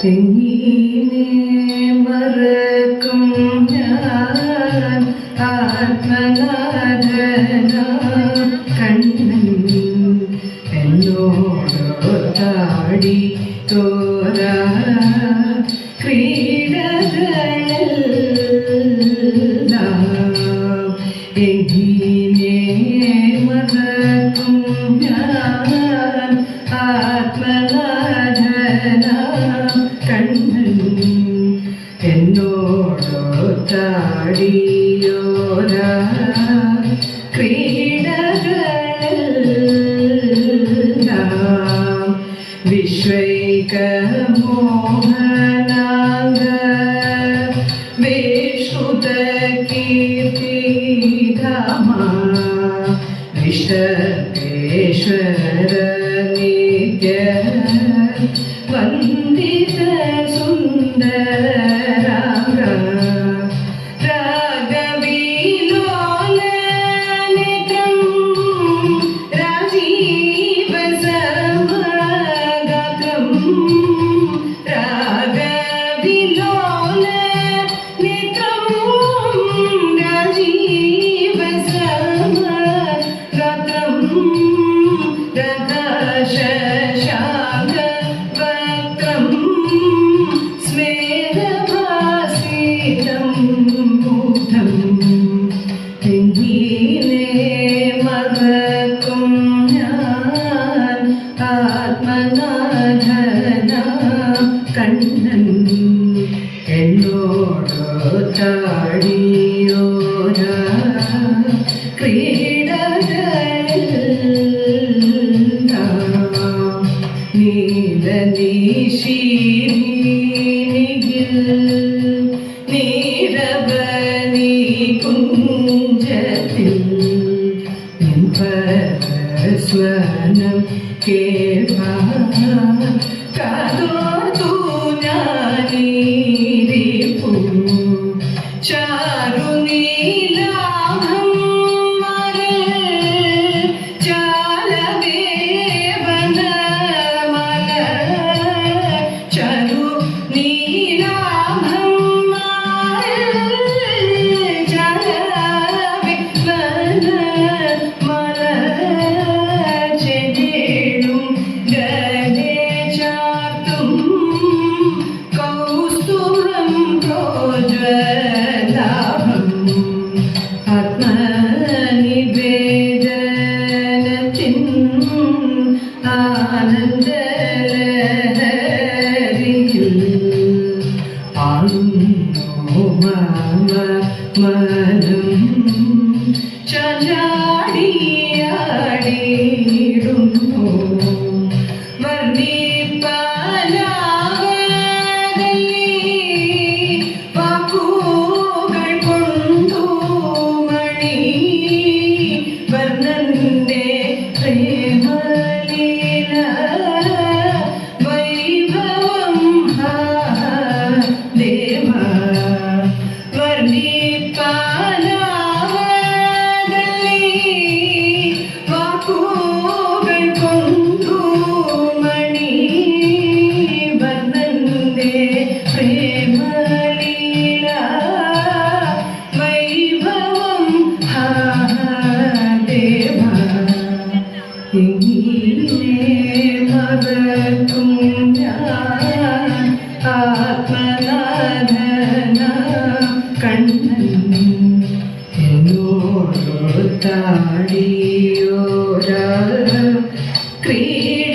എങ്ങനെ മറക്കും ഞാൻ ആത്മനാഥന കണ്ണൻ എന്നോടൊത്താടി തോര ക്രീഡകളെല്ലാം എങ്ങനെ മറക്കും ഞാൻ ആത്മനാഥന കണ്ണൻ എന്നോടൊത്താടിയോര ക്രീഡകളെല്ലാം വിശ്വൈകമോഹനാംഗ വിശ്രുതകീർത്തിധാമ വിഷ്ടേശ്വര നിത്യ വന്ദിത സുന്ദരാംഗ രാഗവിലോലനിതം രാജീവസമഗതം രാഗവിലോലനിതം രാജീവസമഗതം രഥശശാങ്കവക്രം സ്മേരഭാസിതം ബുദ്ധം എങ്ങനെ മറക്കും ഞാൻ ആത്മനാഥന കണ്ണൻ എന്നോടൊത്താടിയോര ക്രീഡകളെല്ലാം നീലനീശീനിൽ നീരവനി കുഞ്ചത്തിൽ സ്വനം കേൾക്കാൻ കാതോർത്തു ഞാനീരിപ്പൂ ചാരുനീലാഭം മലർ ചാലദേവന മലർ ചാരുനീലാഭം മലർ ചാലദേവന മലർ ചെടിയും ഗലേ ചാർത്തും കൗസ്തുഭം പ്രോജ്വലാഭം ആത്മനിവേദനത്തിൻ ആനന്ദലഹരിയിൽ ആളുന്നു മമ മനം ചാടിയാടിയിടുന്നു വർണ്ണിപ്പലാവതല്ലി വാക്കുകൾ കൊണ്ടു മണി വർണ്ണന്റെ പ്രേമലീല വൈഭവം ദേവ വർണ്ണിപ്പലാവതല്ലി വാക്കുകൾ കൊണ്ടു മണി വർണ്ണന്റെ പ്രേമലീല വൈഭവം ദേവ എങ്ങനെ മറക്കും ഞാൻ ആത്മനാഥന കണ്ണൻ എന്നോടൊത്താടിയോര ക്രീഡ